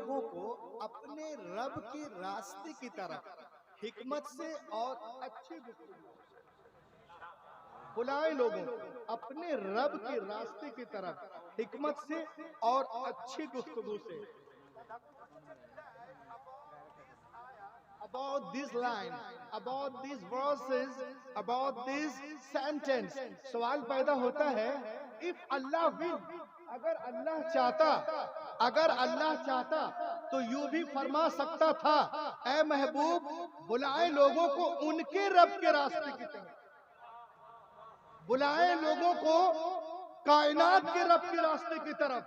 लोगों को अपने रब के रास्ते की तरफ हिकमत से और अच्छी गुफ्तगू, बुलाए लोगों को अपने रब के रास्ते की तरफ हिकमत से और अच्छी गुफ्तगू से। About this line, about these verses, about this sentence, सवाल पैदा होता है, if Allah will, अगर अल्लाह चाहता तो यूं भी फरमा सकता था, ऐ महबूब बुलाए लोगों को उनके रब के रास्ते की तरफ, बुलाए लोगों को कायनात के रब के रास्ते की तरफ,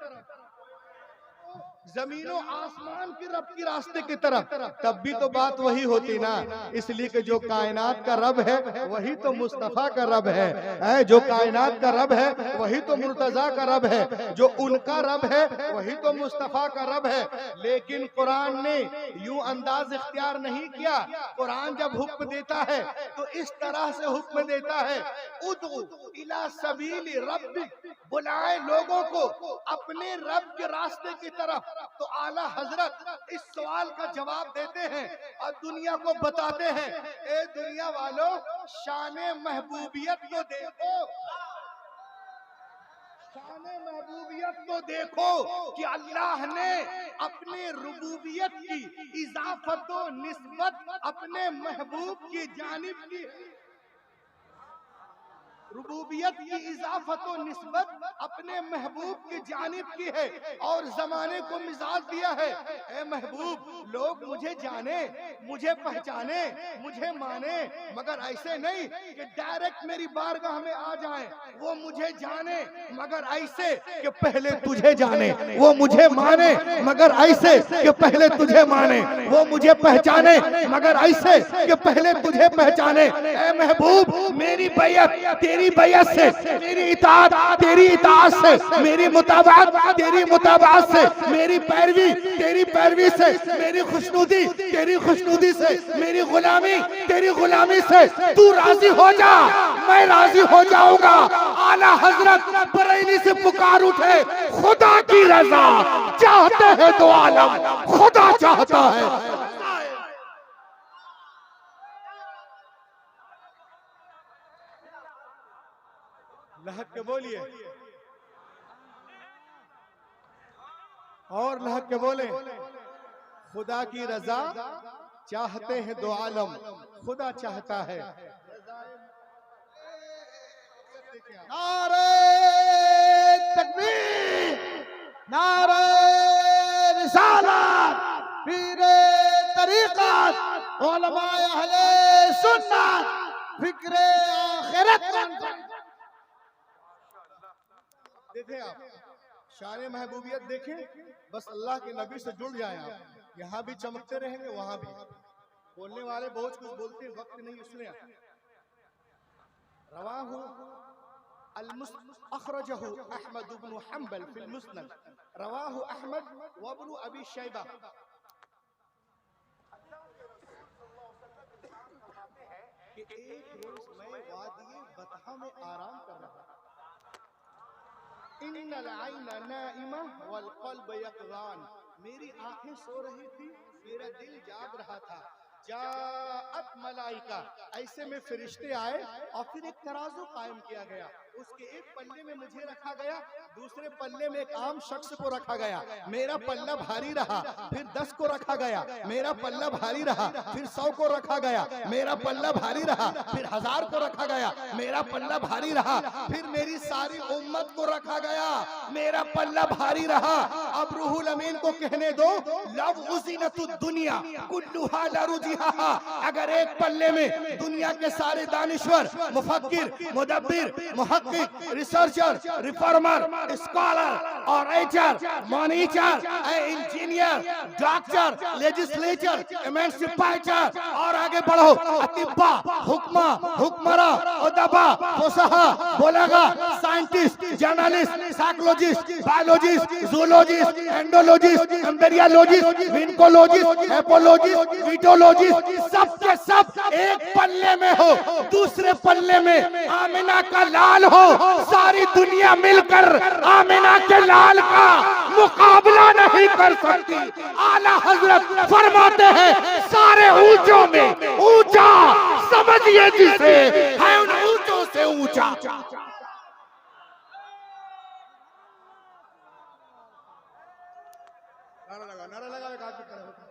जमीनों आसमान के रब के रास्ते की तरफ। तब भी तो बात वही होती ना, इसलिए कि जो कायनात का रब है वही तो मुस्तफा का रब है, जो कायनात का रब है वही तो मुर्तजा का रब है, जो उनका रब है वही तो मुस्तफा का रब है। लेकिन कुरान ने यूं अंदाज इख्तियार नहीं किया। कुरान जब हुक्म देता है तो इस तरह से हुक्म देता है, उदउ इला सबील रब्बिक, बुलाए लोगों को अपने रब के रास्ते की तरफ। तो आला हजरत इस सवाल का जवाब देते हैं और दुनिया को बताते हैं, ए दुनिया वालों, शाने महबूबियत को देखो, शाने महबूबियत को देखो कि अल्लाह ने अपने रुबूबियत की इजाफत व निस्बत अपने महबूब की जानिब की, रुबूबियत की इजाफत व निस्बत अपने महबूब की जानिब की है और जमाने को मिजाज दिया है, ए महबूब लोग मुझे जाने, मुझे पहचाने, मुझे माने, मगर ऐसे नहीं कि डायरेक्ट मेरी बारगाह में आ जाएं। वो मुझे जाने मगर ऐसे कि पहले तुझे जाने, वो मुझे माने मगर ऐसे कि पहले तुझे माने, वो मुझे पहचाने मगर ऐसे कि पहले तुझे पहचाने। ए महबूब मेरी बैयत तेरी बैयत से, मेरी इताअत तेरी इताअत से, मेरी मुताबात तेरी मुताबात से, मेरी पैरवी तेरी पैरवी से, मेरी खुशनुदी तेरी खुशनुदी से, मेरी गुलामी तेरी गुलामी से। तू राजी हो जा, मैं राजी हो जाऊंगा। आला हजरत बरेली से पुकार उठे, खुदा की रजा चाहते हैं तो आलम खुदा चाहता है। लहक के बोलिए और लहक के बोले, खुदा की रजा चाहते हैं दो आलम खुदा चाहता है। नारे तकबीर, नारे रिसालत, पीरे तरीक़त, उलमाए अहले सुन्नत, फिक्रे आखिरत। देखें आप शान महबूबियत देखें, बस अल्लाह के नबी से जुड़ जाएं आप। यहाँ भी चमकते रहेंगे, वहां भी। बोलने वाले बहुत कुछ बोलते हैं, वक्त नहीं उसमें। रवाहु अखरजहु अहमद इब्न हंबल फिल मुस्नद, रवाहु अहमद व इब्न अबी शैबा। कि एक रोज मैं वादी बतहा में आराम कर रहा था। इन्नल आइना नाइमा वल क़ल्ब यक़ज़ान, मेरी आंखें सो रही थी, मेरा दिल जाग रहा था। जाअत मलाइका, ऐसे में फरिश्ते आए और फिर एक तराजू कायम किया गया। उसके एक पल्ले में मुझे रखा गया, दूसरे पल्ले में एक आम शख्स को रखा गया। मेरा पल्ला भारी रहा, फिर 10 को रखा गया। मेरा पल्ला भारी रहा, फिर 100 को रखा गया। मेरा पल्ला भारी रहा, फिर 1000 को रखा गया। मेरा पल्ला भारी रहा, फिर मेरी सारी उम्मत को रखा गया। मेरा पल्ला भारी रहा। अब रूहुल अमीन को कहने दो, लव उज़ीनतुद दुनिया कुल्लुहा लरुजिहा। अगर एक पल्ले में दुनिया के सारे दानिश्वर, मुफक्किर, मुदब्बिर, मुहक्किक, researcher, reformer, scholar, orator, monitor, engineer, doctor, legislature, emancipator और आगे बढ़ो, अतिब्बा, हुक्मा, हुक्मरा, उदबा, फुसहा, बुलगा, scientist, journalist, psychologist, biologist, zoologist, indologist, embryologist, विनकोलॉजिस्ट, एपोलॉजिस्ट, वीटोलॉजिस्ट, सब के सब एक पल्ले में हो। दूसरे पल्ले में आमिना का लाल हो। सारी दुनिया मिलकर आमिना के लाल का मुकाबला नहीं कर सकती। आला हजरत फरमाते हैं सारे ऊंचों में ऊंचा समझिए जिसे है उन ऊंचों से ऊंचा। नारा लगा एक आदमी खड़ा होता है।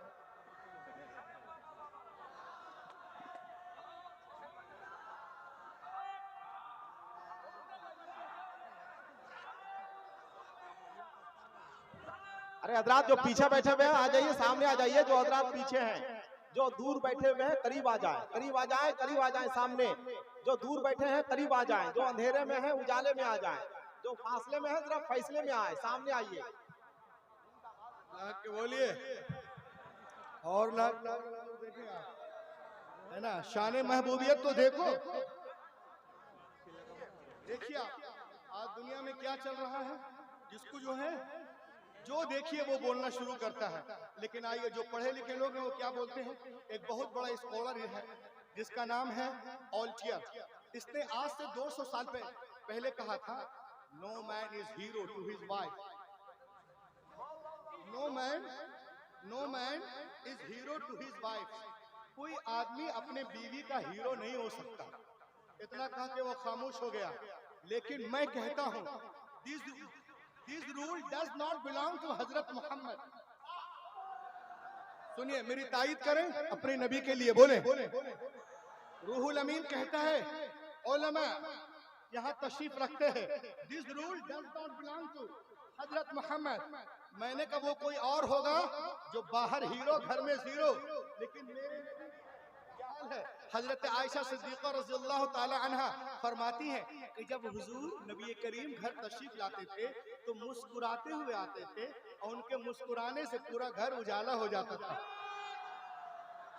अरे हजरात जो पीछे बैठे हुए हैं आ जाइए, सामने आ जाइए। जो हजरात पीछे हैं, जो दूर बैठे हुए हैं करीब आ जाए, करीब आ जाए, करीब आ जाए सामने। जो दूर बैठे हैं करीब आ जाए, जो अंधेरे में है उजाले में आ जाए, जो फासले में है जरा फैसले में आए, सामने आइए। के बोलिए और ना देखिए आप, है ना, शान महबूबियत तो देखो। देखिए आज दुनिया में क्या चल रहा है, जिसको जो है जो देखिए वो बोलना शुरू करता है। लेकिन आइए जो पढ़े लिखे लोग हैं वो क्या बोलते हैं। एक बहुत बड़ा स्कॉलर है जिसका नाम है ऑल्टियर। इसने आज से 200 साल पहले कहा था, no man is hero to his wife. No man is hero to his wife. कोई आदमी अपने बीवी का हीरो नहीं हो सकता। इतना कहा कि वो खामोश हो गया। लेकिन मैं कहता हूं, this rule does not belong to Hazrat Mohammad. सुनिए, मेरी तायीद करें अपने नबी के लिए, बोले। रूहुल अमीन कहता है, उलमा यहाँ तशरीफ रखते हैं, this rule does not belong to Hazrat Mohammad. मैंने कहा वो कोई और होगा जो बाहर हीरो घर में जीरो, लेकिन मेरे है। हजरत आयशा सिद्दीक़ा रज़ियल्लाहु ताला अन्हा फरमाती हैं कि जब हुजूर नबी करीम घर तशरीफ लाते थे तो मुस्कुराते हुए आते थे और उनके मुस्कुराने से पूरा घर उजाला हो जाता था।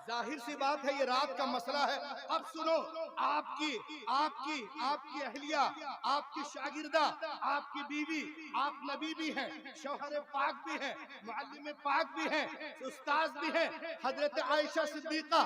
जाहिर सी बात है ये रात का मसला है। अब सुनो, आपकी आपकी आपकी अहलिया, आपकी शागिर्दा, आपकी बीवी, आप नबी भी हैं, शौहर पाक भी हैं, मुअल्लिम पाक भी हैं, उस्ताद भी हैं। हजरत आयशा सिद्दीका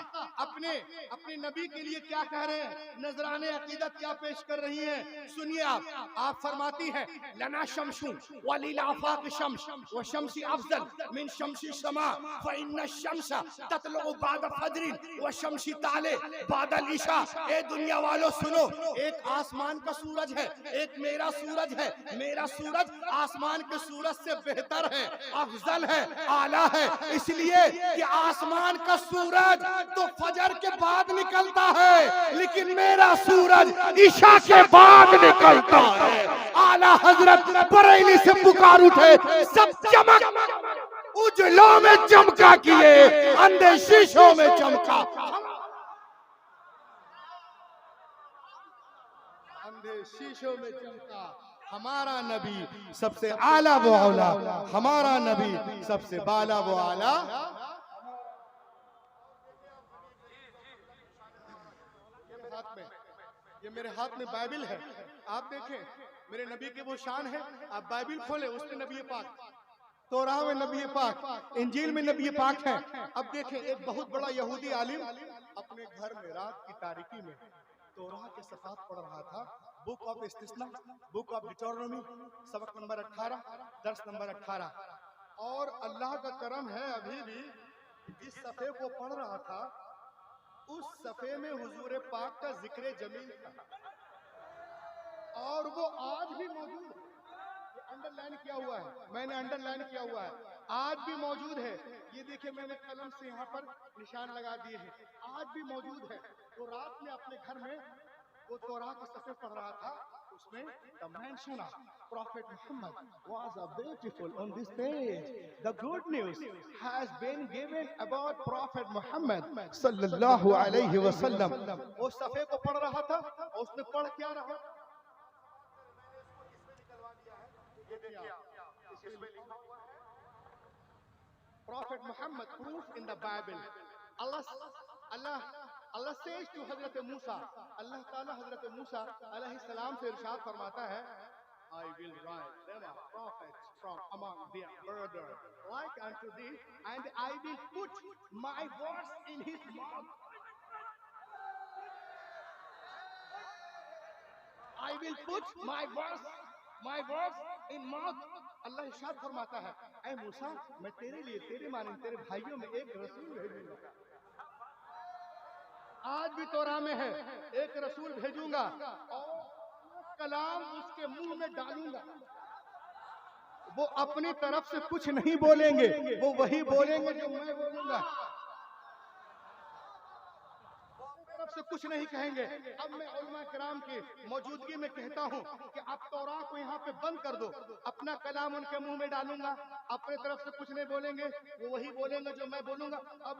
अपने नबी के लिए क्या कह रहे हैं, नजराने अकीदत क्या पेश कर रही हैं। सुनिए आप फरमाती हैं, लना शम्सु वलिल आफाक शम्स व शम्सी अफजल मिन शम्सी समा फ इन्न शम्सा ततलु बाद फजरिन व शम्सी ताले बादल ईशा। ए दुनिया वालों सुनो, एक आसमान का सूरज है, एक मेरा सूरज है। मेरा सूरज आसमान के सूरज से बेहतर है, अफजल है, आला है। इसलिए कि आसमान का सूरज तो फजर के बाद निकलता है, लेकिन मेरा सूरज ईशा के बाद निकलता है। आला हजरत बरेली से पुकार उठे, सब चमक उजलों में चमका किए, अंधे शीशों में चमका। अंधे शीशों में चमका हमारा नबी सबसे आला वो औला, हमारा नबी सबसे बाला वो आला। ये मेरे हाथ में बाइबिल है, आप देखें मेरे नबी के वो शान है। आप बाइबिल खोले, उसमें नबी पाक, तौराह में नबी पाक, इंजील में नबी पाक है। अब देखें एक बहुत बड़ा यहूदी आलिम अपने घर में रात की तारीकी में तौराह के सफ़ात पढ़ रहा था, बुक ऑफ इस्तिस्ना, बुक ऑफ डिटोरनोमी, सबक नंबर 18, दर्स नंबर 18। और अल्लाह का करम है, अभी भी जिस सफ़े को पढ़ रहा था उस सफ़े में हुजूर पाक का जिक्र जमील था, और वो आज भी मौजूद है। अंडरलाइन किया हुआ है, मैंने अंडरलाइन किया हुआ है, आज भी मौजूद है। ये देखिए मैंने कलम से यहाँ पर निशान लगा दिए हैं, आज भी मौजूद है। तो रात में अपने घर में वो तौराह के सफ़े पढ़ रहा था, उसमें the mention of Prophet Muhammad was a beautiful on this page. The good news has been given about Prophet Muhammad sallallahu alaihi wasallam. वो सफ़े को पढ़ रहा था, उसने पढ़ क्या रहा, Prophet Muhammad proof in the Bible. Allah says to Hazrat Musa, Allah Taala Hazrat Musa alayhi salam से इरशाद फरमाता है, I will write them a prophets from among their brothers like unto thee, and I will put my words in his mouth. I will put my words in mouth अल्लाह इरशाद फरमाता है, ऐ मूसा मैं तेरे लिए, तेरे माने तेरे भाइयों में एक रसूल भेजूंगा। आज भी तौरा में है, एक रसूल भेजूंगा और कलाम उसके मुंह में डालूंगा। वो अपनी तरफ से कुछ नहीं बोलेंगे, वो वही बोलेंगे जो मैं बोलूंगा, तरफ से कुछ नहीं कहेंगे। अब मैं उलमा किराम की मौजूदगी में कहता हूँ कि आप तौरा को यहाँ पे बंद कर दो, अपना कलाम उनके मुंह में डालूंगा, अपने तरफ से कुछ नहीं बोलेंगे, वो वही बोलेंगे जो मैं बोलूंगा। अब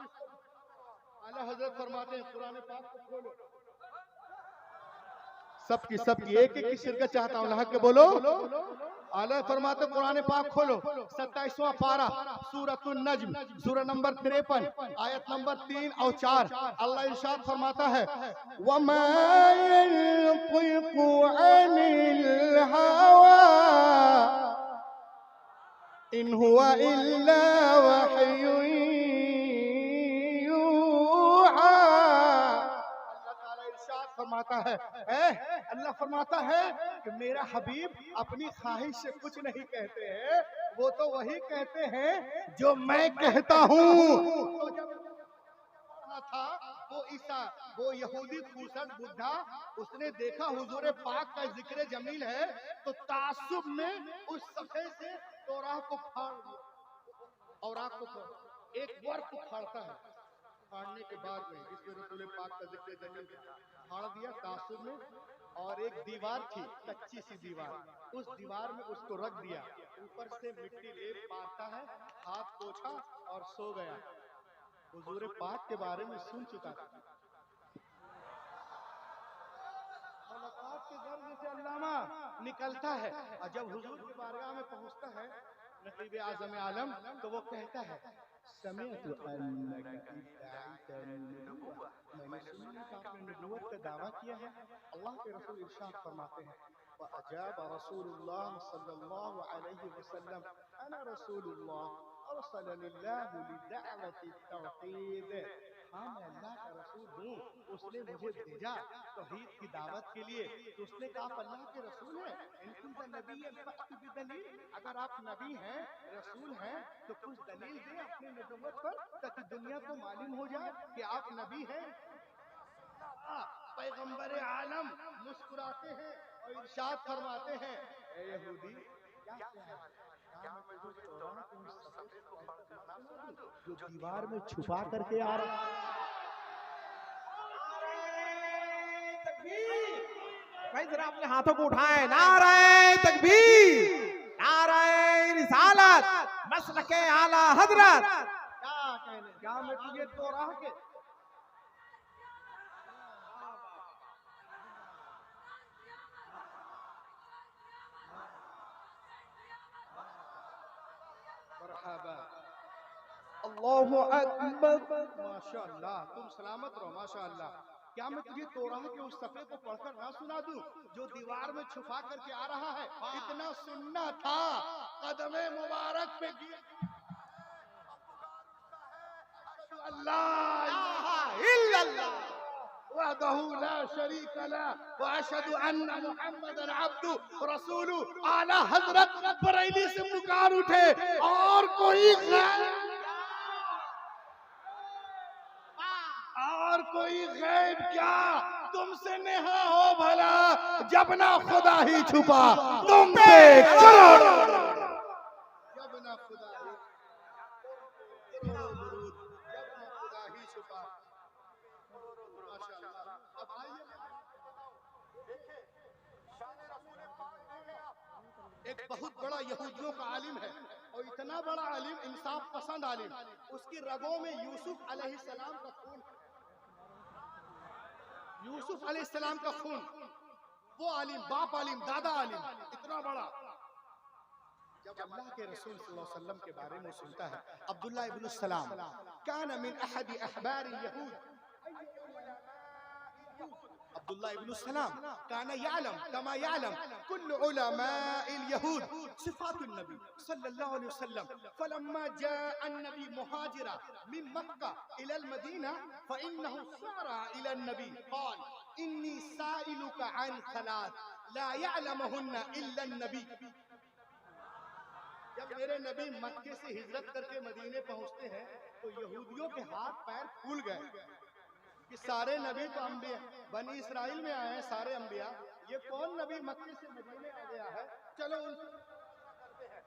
आला हजरत फरमाते हैं, कुरान पाक को खोलो, सबकी एक एक की शिरकत चाहता हूँ, लहक के बोलो। आला फरमाते कुरान पाक खोलो, 27वां पारा सूरतुन नज्म, सूरा नंबर 53 आयत नंबर 3 और 4। अल्लाह इरशाद फरमाता है, वमा यंतिकु अनिल हवा इन हुवा इल्ला वहयुन यूहा। फरमाता है, अल्लाह फरमाता है कि मेरा हबीब अपनी ख्वाहिश से कुछ नहीं कहते हैं, वो तो वही कहते हैं जो मैं कहता हूँ। तो जब था वो यहूदी खूसट बुढ़ा, उसने देखा हुजूर पाक का जिक्र जमील है, तो तासुब में उस सफ़े से तौराह को फाड़ दिया और आपको एक वर्क उखाड़ता है, फाड़ने के बाद में जिसमें रसूल पाक का जिक्र जमील फाड़ दिया तासुब में, और एक दीवार थी, कच्ची सी दीवार, उस दीवार में उसको रख दिया, ऊपर से मिट्टी लेप पाता है, हाथ पोछा और सो गया। हुजूर पाक के बारे में सुन चुका था। मुलाकात के गर्ज से अल्लामा निकलता है, और जब हुजूर की बारगाह में पहुंचता है नकीब आज़म आलम, तो वो कहता है, मैंने सुना कि आपने नबूवत का दावा किया है। अल्लाह के रसूल इरशाद फरमाते हैं, वअजाब रसूलुल्लाह सल्लल्लाहु अलैहि वसल्लम, अना रसूलुल्लाह अरसलनिल्लाहु लिदअवति तौहीद। हाँ मैं अल्लाह का रसूल हूँ, उसने मुझे भेजा तौहीद की दावत के लिए। तो उसने कहा, आप अल्लाह के रसूल हैं, इन कुंत नबिय्यन फअति बिदलील, अगर आप नबी हैं, रसूल हैं, तो कुछ दलील दें अपनी नबूवत पर, ताकि दुनिया को मालूम हो जाए कि आप नबी हैं। पैगंबर आलम मुस्कुराते हैं और इरशाद फरमाते हैं, ए यहूदी जो दीवार में छुपा करके आ रहा है। भाई जरा अपने हाथों को उठाएं, नारे तकबीर, नारे रिसालत, मसलके आला हजरत। क्या कहने, क्या मैं तुझे तौराह के अल्लाहु अकबर, माशाअल्लाह, तुम सलामत रहो, माशाअल्लाह। क्या मैं तुझे तौराह के उस सफ़े को पढ़कर ना सुना दूं जो दीवार में छुपा करके आ रहा है? इतना सुनना था, कदमे मुबारक पे गिर अल्लाह इल्लल्लाह वहदहू ला शरीक लह व अशहदु अन्ना मुहम्मदन अब्दुहु रसूलुहु। आला हजरत बरेली से पुकार उठे, और कोई गैब क्या तुमसे नेहा हो भला, जब ना खुदा ही छुपा तुम पे करोड़, जब ना खुदा ही छुपा। माशाअल्लाह। अब आइए एक बहुत बड़ा यहूदियों का आलिम है, और इतना बड़ा आलिम, इंसाफ पसंद आलिम, उसकी रगों में यूसुफ अलैहिस्सलाम का खून, यूसुफ अलैहिस्सलाम का खून, वो आलिम, बाप आलिम, दादा आलिम, इतना बड़ा। जब अल्लाह के रसूल सल्लल्लाहु अलैहि वसल्लम के बारे में सुनता है, अब्दुल्लाह इब्न सलाम कान मिन अहद अहबार यहूद, अब्दुल्लाह इब्न सलाम कान यालम कमा यालम कुल्लु उलमाइल यहूद सिफातुन नबी सल्लल्लाहु अलैहि वसल्लम, फलम्मा जाअ अन्नबी मुहाजिरा मिन मक्का इला अल-मदीना फइन्नहु सारा इला अन्नबी क़ाल इन्नी साइलुका अन सलात ला यअलमुहुन्ना इल्ला अन्नबी। जब मेरे नबी मक्के से हिजरत करके मदीने पहुंचते हैं तो यहूदियों के हाथ पैर फूल गए कि सारे नबी तो अंबिया बनी इसराइल में आए हैं, सारे अंबिया, ये कौन नबी मक्के से मदीने आ गया है, चलो उनसे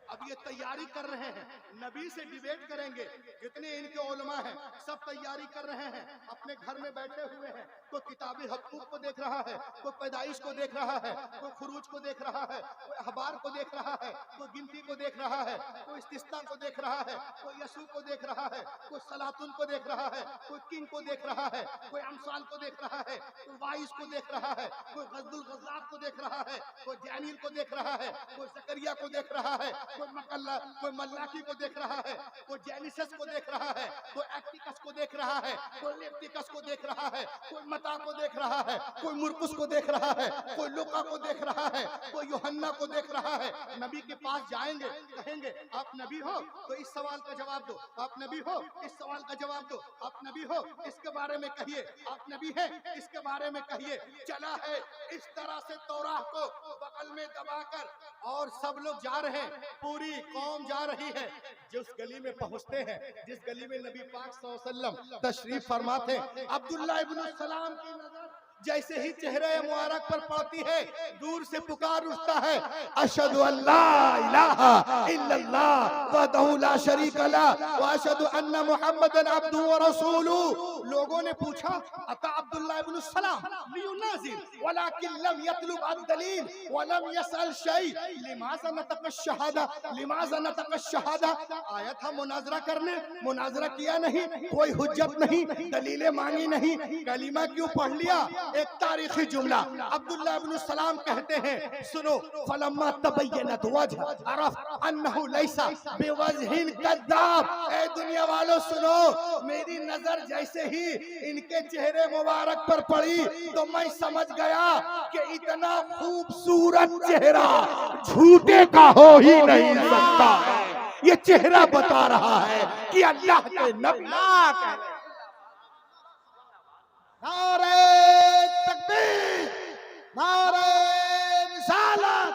अब ये तैयारी कर रहे हैं, नबी से डिबेट करेंगे, जितने इनके उलमा हैं सब तैयारी कर रहे हैं, अपने घर में बैठे हुए हैं, कोई किताबी हकूक को देख रहा है, कोई पैदाइश को देख रहा है, कोई खुरूज को देख रहा है, कोई अखबार को देख रहा है, कोई गिनती को देख रहा है, कोई इस्तिस्ता को देख रहा है, कोई यसू को देख रहा है, कोई सलातुन को देख रहा है, कोई किंग को देख रहा है, कोई अमसाल को देख रहा है, कोई वाइस को देख रहा है, कोई गज्जुल गज्जाब को देख रहा है, कोई जानील को देख रहा है, कोई जकरिया को देख रहा है, कोई मकल्ला, कोई मल्लाकी को देख रहा है, कोई जेनिसस को देख रहा है, कोई एक्टिकस को देख रहा है, कोई लेप्टिकस को देख रहा है, कोई मता को देख रहा है, कोई मुर्कुस को देख रहा है, कोई लुका को देख रहा है, कोई यूहन्ना को देख रहा है। नबी के पास जाएंगे, कहेंगे आप नबी हो तो इस सवाल का जवाब दो, आप नबी हो इस सवाल का जवाब दो, आप नबी हो इसके बारे में कहिए, आप नबी हैं इसके बारे में कहिए। चला है इस तरह से तौराह को बगल में दबाकर और सब लोग जा रहे हैं, पूरी कौम जा रही है। जिस गली में पहुंचते हैं, जिस गली में नबी पाक सल्लल्लाहु अलैहि वसल्लम तशरीफ फरमाते, अब्दुल्लाह इब्न सलाम की नजर जैसे ही चेहरे मुबारक पर पड़ती है, दूर से पुकार उठता है, अशहदु अल्ला इलाहा इल्लल्लाह वहदहु ला शरीका ला व अशहदु अन्ना मुहम्मदन अब्दुहु व रसूलुहु। लोगों ने पूछा अता अब्दुल्लाह इब्न सलाम लियुनाजिल वलाकिन लम यतलुब अद-दलील व लम यसअल शै लिमाज़ा नतक़ अश-शहादा, लिमाज़ा नतक़ अश-शहादा। आया था मुनाजरा करने, मुनाजरा किया नहीं, कोई हुज्जत नहीं, दलीलें मांगी नहीं, कलीमा क्यों पढ़ लिया। एक तारीखी जुमला, अब्दुल्लाह इब्न सलाम कहते हैं, सुनो, फलम्मा तबय्यनत वजह अरफ अन्नहु लैसा बिवजहिन कद्दाब। ए दुनिया वालों सुनो, मेरी नजर जैसे ही इनके चेहरे मुबारक पर पड़ी तो मैं समझ गया कि इतना खूबसूरत चेहरा झूठे का हो ही नहीं सकता है। ये चेहरा बता रहा है कि अल्लाह के नबी। नारे तकबीर, नारे रिसालत,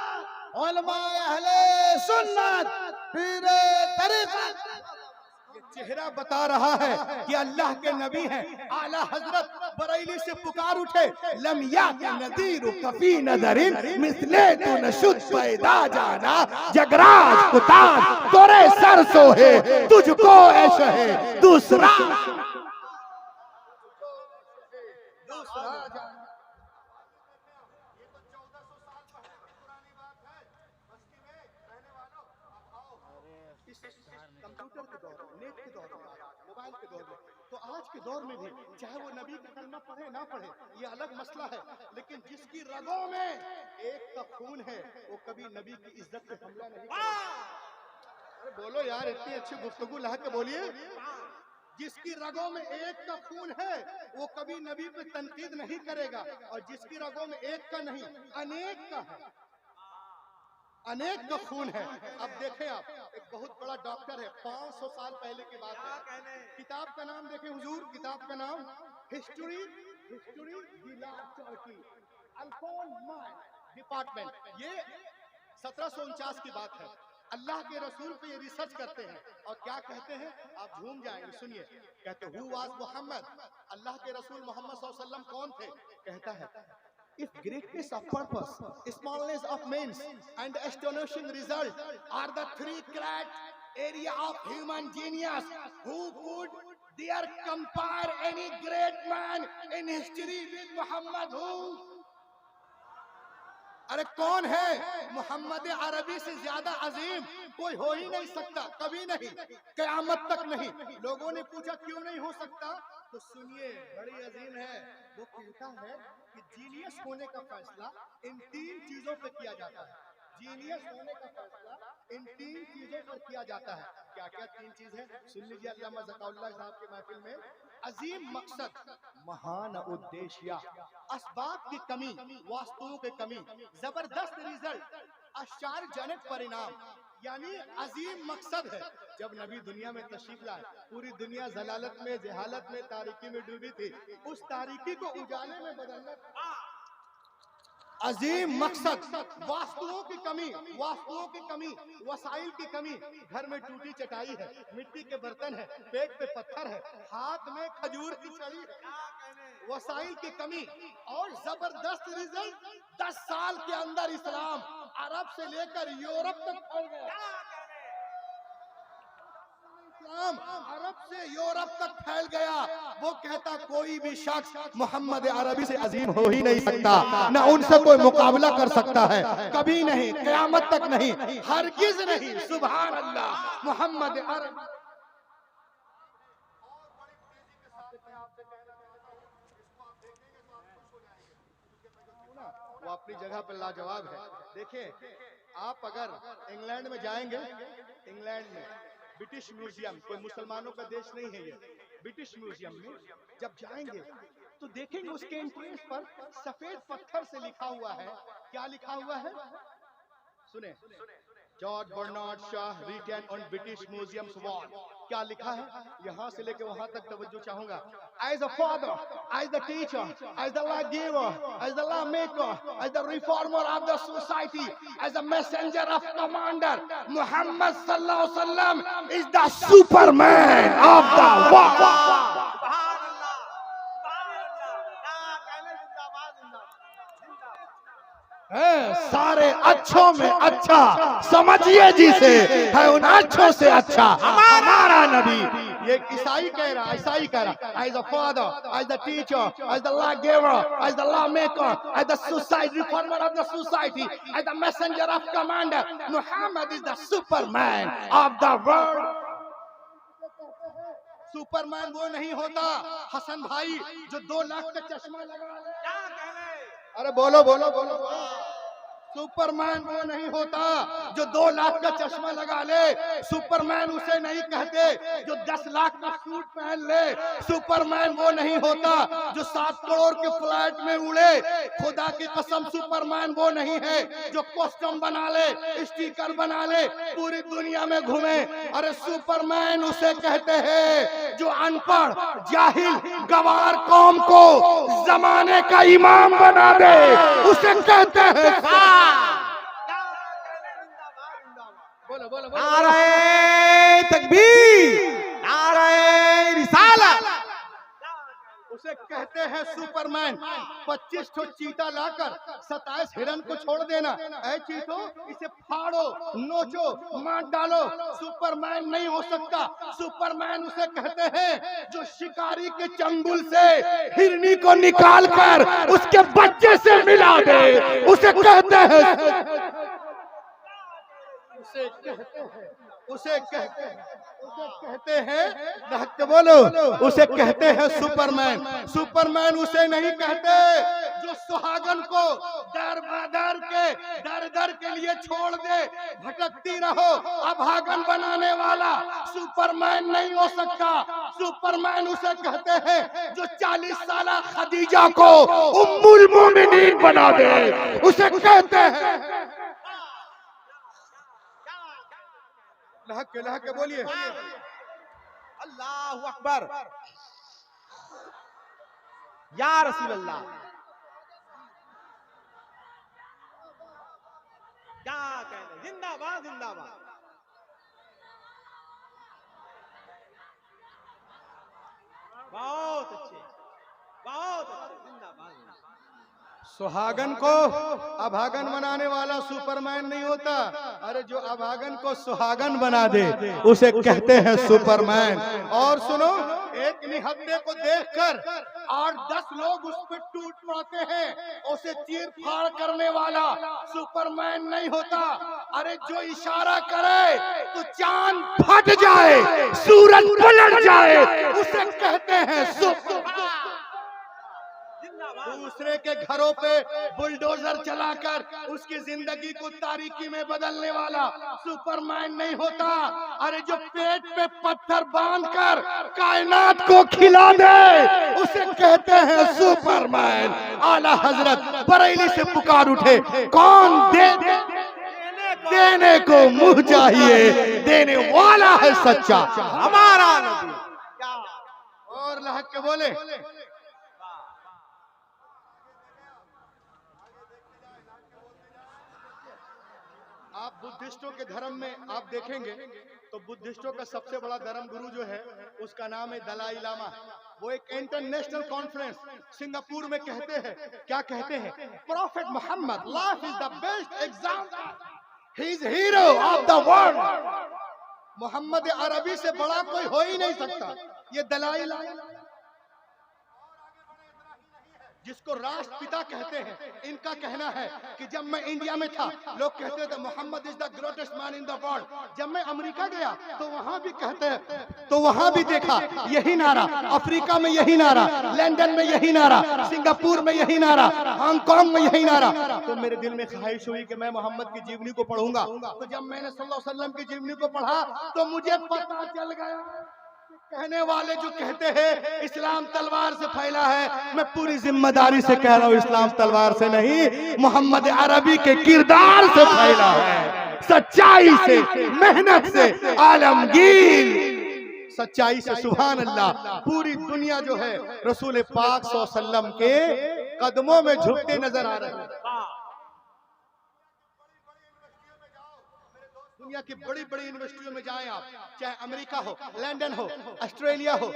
उलमा अहले सुन्नत, पीरे तरीक़त। ये चेहरा बता रहा है कि अल्लाह के नबी हैं। आला हजरत बरेली से पुकार उठे, लम याति नदीर कफी नदरिन मिसले तू नशुद पैदा जाना, जगराज कुताब तोरे सर सोहे तुझको ऐश है दूसरा कंप्यूटर के दौर में, नेट के दौर में, मोबाइल के दौर में, तो आज के दौर में भी चाहे वो नबी का कलमा पढ़े ना पढ़े ये अलग मसला है, लेकिन जिसकी रगों में एक का खून है वो कभी नबी की इज्जत पे हमला नहीं करेगा। अरे बोलो यार, इतनी अच्छी गुफ्तगू ला के बोलिए। जिसकी रगों में एक का खून है वो कभी नबी पे तनकीद नहीं करेगा, और जिसकी रगों में एक का नहीं अनेक का है, अनेक का खून है। अब देखें आप, एक बहुत बड़ा डॉक्टर है, 500 साल पहले की बात है, किताब का नाम देखें हुजूर, किताब का नाम हिस्ट्री डिपार्टमेंट। ये 1749 की बात है। अल्लाह के रसूल पे ये रिसर्च करते हैं और क्या कहते हैं, आप झूम जाएंगे, सुनिए। कहते हु वाज मोहम्मद, अल्लाह के रसूल मोहम्मद सल्लल्लाहु अलैहि वसल्लम कौन थे। कहता है if greatness of purpose, smallness of means and astonishing result are the three great area of human genius, who could dare compare any great man in history with Muhammad who? अरे कौन है मोहम्मद अरबी से ज्यादा अजीम कोई हो ही नहीं सकता, कभी नहीं, कयामत तक नहीं। लोगों ने पूछा क्यों नहीं हो सकता, तो सुनिए, बड़ी अजीम है। वो कहता है कि जीनियस होने का फैसला इन 3 चीजों पर किया जाता है। जीनियस होने का फैसला इन 3 चीजों पर किया जाता है। क्या क्या 3 चीज है, सुन लीजिए। अल्लामा ज़काउल्लाह साहब के महफिल में, अजीम मकसद, महान उद्देश्य, असबाब की कमी, वास्तुओं की कमी, जबरदस्त रिजल्ट, आश्चर्यजनक परिणाम, यानी अजीम मकसद है। जब नबी दुनिया में तशरीफ लाए, पूरी दुनिया जलालत में, जहालत में, तारीकी में डूबी थी। उस तारीकी को उजाले में बदलना अजीम मकसद, वास्तुओं की कमी, वसाइल की कमी। घर में टूटी चटाई है, मिट्टी के बर्तन है, पेट पे पत्थर है, हाथ में खजूर की छड़ी है, वसाइल की कमी और जबरदस्त रिजल्ट। 10 साल के अंदर इस्लाम अरब से लेकर यूरोप तक फैल गया। इस्लाम अरब से यूरोप तक फैल गया। वो कहता कोई भी शख्स मोहम्मद अरबी से अजीम हो ही नहीं सकता, ना उनसे कोई मुकाबला कर सकता है, कभी नहीं, क़यामत तक नहीं, हरगिज नहीं। सुभान अल्लाह। मोहम्मद अरबी वो अपनी जगह पर लाजवाब है। देखिए, आप अगर इंग्लैंड में जाएंगे, इंग्लैंड में ब्रिटिश म्यूजियम, कोई मुसलमानों का देश नहीं है ये, ब्रिटिश म्यूजियम में जब जाएंगे तो देखेंगे उसके एंट्रेंस पर सफेद पत्थर से लिखा हुआ है। क्या लिखा हुआ है? सुने, George Bernard Shaw written on British museums wall. क्या लिखा है? यहां से लेके वहां तक तवज्जो चाहूंगा। As a father, as the teacher, as the law giver, as the law maker, as the reformer of the society, as a messenger of commander, Mohammad सल्लल्लाहु अलैहि वसल्लम is the superman of the world. सारे अच्छों में अच्छा समझिए जिसे, है उन अच्छों से अच्छा हमारा नबी। ये ईसाई कह रहा, ईसाई कह रहा, as a father, as the teacher, as the law giver, as the law maker, as the society reformer of the society, as the messenger of commander, Muhammad is the superman of the world. Superman वो नहीं होता हसन भाई जो 2 लाख का चश्मा लगा ले। अरे बोलो बोलो बोलो, सुपरमैन वो नहीं होता जो 2 लाख का चश्मा लगा ले। सुपरमैन उसे नहीं कहते जो 10 लाख का सूट पहन ले। सुपरमैन वो नहीं होता जो 7 करोड़ के फ्लाइट में उड़े। खुदा की कसम, सुपरमैन वो नहीं है जो कॉस्ट्यूम बना ले, स्टिकर बना ले, पूरी दुनिया में घूमे। अरे सुपरमैन उसे कहते हैं जो अनपढ़, जाहिल, गवार कौम को जमाने का इमाम बना दे, उसे कहते हैं। बोलो बोलो बोलो, नारे तकबीर, नारे रिसालत, उसे कहते हैं सुपरमैन। 25 ठो चीता लाकर 27 हिरन को छोड़ देना। ऐ चीतो, इसे फाड़ो, नोचो, मार डालो, सुपरमैन नहीं हो सकता। सुपरमैन उसे कहते हैं जो शिकारी के चंगुल से हिरनी को निकाल कर उसके बच्चे से मिला दे, उसे कहते हैं। उसे कहते हैं बोलो, उसे कहते हैं सुपरमैन। सुपरमैन उसे नहीं कहते जो सुहागन को दर दर के लिए छोड़ दे, भटकती रहो, अभागन बनाने वाला सुपरमैन नहीं हो सकता। सुपरमैन उसे कहते हैं जो 40 साल खदीजा को उम्मुल मोमिनीन बना दे, उसे कहते हैं। लहक के बोलिए अल्लाहु अकबर, या रसूल अल्लाह। क्या कहने, जिंदाबाद जिंदाबाद। बहुत अच्छे, बहुत अच्छे, जिंदाबाद। सुहागन को अभागन बनाने वाला सुपरमैन नहीं होता। अरे जो अभागन को सुहागन बना दे उसे कहते हैं सुपरमैन। और सुनो, एक निहत्थे को देखकर 8-10 लोग उस पर टूट पड़ते हैं, उसे चीर फाड़ करने वाला सुपरमैन नहीं होता। अरे जो इशारा करे तो चांद फट जाए, सूरज पलट जाए, उसे कहते हैं सुपरमैन। दूसरे के घरों पे बुलडोजर चलाकर उसकी जिंदगी को तारीकी में बदलने वाला सुपरमैन नहीं होता। अरे जो पेट पे पत्थर बांधकर कायनात को खिला दे, उसे कहते हैं सुपरमैन। आला हजरत बरेली से पुकार उठे, कौन देने को मुंह चाहिए, देने वाला है सच्चा हमारा नबी। और लहक के बोले आप बुद्धिस्टों के धर्म में आप देखेंगे तो बुद्धिस्टों का सबसे बड़ा धर्म गुरु जो है उसका नाम है दलाई लामा। वो एक इंटरनेशनल कॉन्फ्रेंस सिंगापुर में कहते हैं, क्या कहते हैं, prophet Mohammad life is the best example, he is hero of the world. Mohammad अरबी से बड़ा कोई हो ही नहीं सकता। ये दलाई लामा जिसको राष्ट्रपिता कहते हैं, इनका कहना है कि जब मैं इंडिया में था लोग कहते थे Mohammad is the greatest man in the world. जब मैं अमेरिका गया तो वहां भी कहते हैं, तो वहां भी देखा यही नारा, अफ्रीका में यही नारा, लंदन में यही नारा, सिंगापुर में यही नारा, हांगकांग में यही नारा। तो मेरे दिल में ख्वाहिश हुई कि मैं मोहम्मद की जीवनी को पढ़ूंगा। तो जब मैंने सल्लल्लाहु अलैहि वसल्लम की जीवनी को पढ़ा तो मुझे पता चल गया, कहने वाले जो कहते हैं इस्लाम तलवार से फैला है, मैं पूरी जिम्मेदारी से कह रहा हूं इस्लाम तलवार से नहीं, मोहम्मद अरबी के किरदार से फैला है, सच्चाई से, मेहनत से, आलमगीर सच्चाई से। सुभान अल्लाह। पूरी दुनिया जो है रसूल पाक सल्लल्लाहु अलैहि वसल्लम के कदमों में झुकते नजर आ रहे हैं। दुनिया की बड़ी बड़ी यूनिवर्सिटियों में जाएं आप, चाहे अमेरिका हो, लंदन हो, ऑस्ट्रेलिया हो,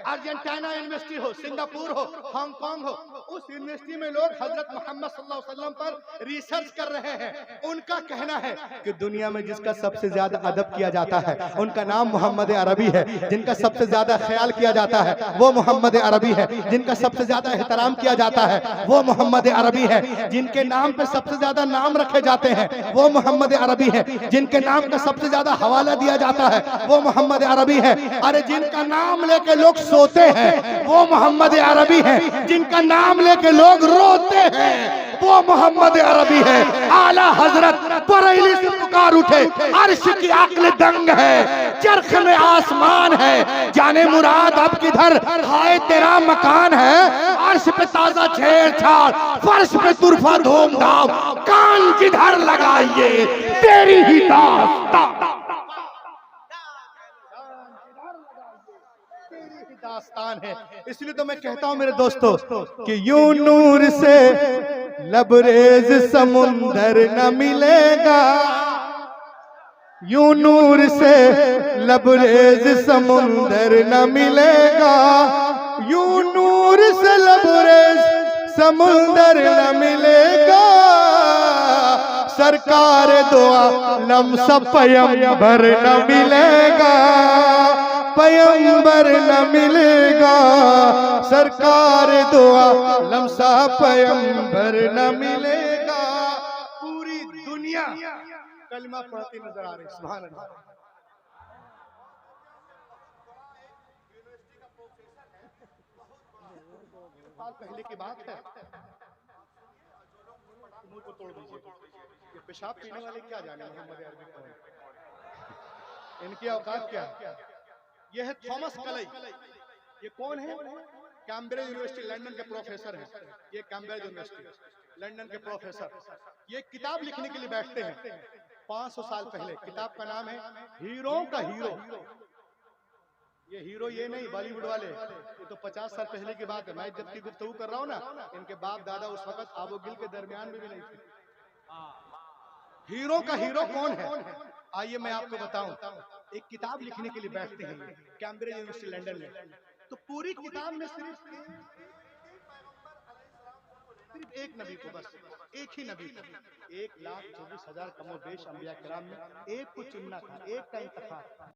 अर्जेंटीना यूनिवर्सिटी हो, सिंगापुर हो, हांगकांग हो, उस यूनिवर्सिटी में लोग हजरत मोहम्मद सल्लल्लाहु अलैहि वसल्लम पर रिसर्च कर रहे हैं। उनका कहना है कि दुनिया में जिसका सबसे ज्यादा अदब किया जाता है उनका नाम मोहम्मद अरबी है, जिनका सबसे ज्यादा ख्याल किया जाता है वो मोहम्मद अरबी है, जिनका सबसे ज्यादा एहतराम किया जाता है वो मोहम्मद अरबी है, जिनके नाम पे सबसे ज्यादा नाम रखे जाते हैं वो मोहम्मद अरबी है, जिनके नाम का सबसे ज्यादा हवाला दिया जाता है वो मोहम्मद अरबी है। अरे जिनका नाम लेके लोग सोते हैं वो मोहम्मद अरबी है, जिनका नाम लेके लोग रोते हैं वो मोहम्मद अरबी है। आला हजरत बरेली से पुकार उठे, अर्श की अक्ल दंग है, चरख में आसमान है, जाने मुराद अब किधर हाय तेरा मकान है, अर्श पे ताजा छेड़छाड़, फर्श पे तुरफा धूमधाम, कान जिधर लगाइए तेरी ही दास्तान है। इसलिए तो मैं कहता हूं मेरे दोस्तों कि यूं नूर से लबरेज समुंदर न मिलेगा, यूं नूर से लबरेज समुंदर न मिलेगा, यूं नूर से लबरेज समुंदर न मिलेगा, सरकार दुआ लम्सा पयंबर न मिलेगा, पयंबर न मिलेगा, सरकार दुआ लम्सा पयंबर न मिलेगा। पूरी दुनिया कलमा पढ़ती नजर आ रही। सुभान अल्लाह। साल पहले की बात है, मुंह को तोड़ दीजिए, ये पेशाब पीने वाले क्या जाने मोहम्मद अरबी कौन है, इनकी औकात क्या है। ये है थॉमस कलई। ये कौन है? कैम्ब्रिज यूनिवर्सिटी लंदन के प्रोफेसर हैं। ये कैम्ब्रिज यूनिवर्सिटी लंदन के प्रोफेसर ये किताब लिखने के लिए बैठते हैं 500 साल पहले। किताब का नाम है हीरो का हीरो। ये हीरो ये नहीं बॉलीवुड वाले, ये तो 50 साल पहले की बात है। मैं जबकि गुफ्तगू कर रहा हूँ ना, इनके बाप दादा उस वक्त आबो गिल के दरमियान में भी नहीं थे। हीरो का हीरो कौन है? आइए मैं आपको बताऊं। एक किताब लिखने के लिए बैठते हैं कैम्ब्रिज यूनिवर्सिटी लंदन में, तो पूरी किताब में सिर्फ एक नबी को, बस एक ही नबी को, 1,24,000 कमो बेश अंबिया किराम में एक को चुनना था, एक का इंतखाब।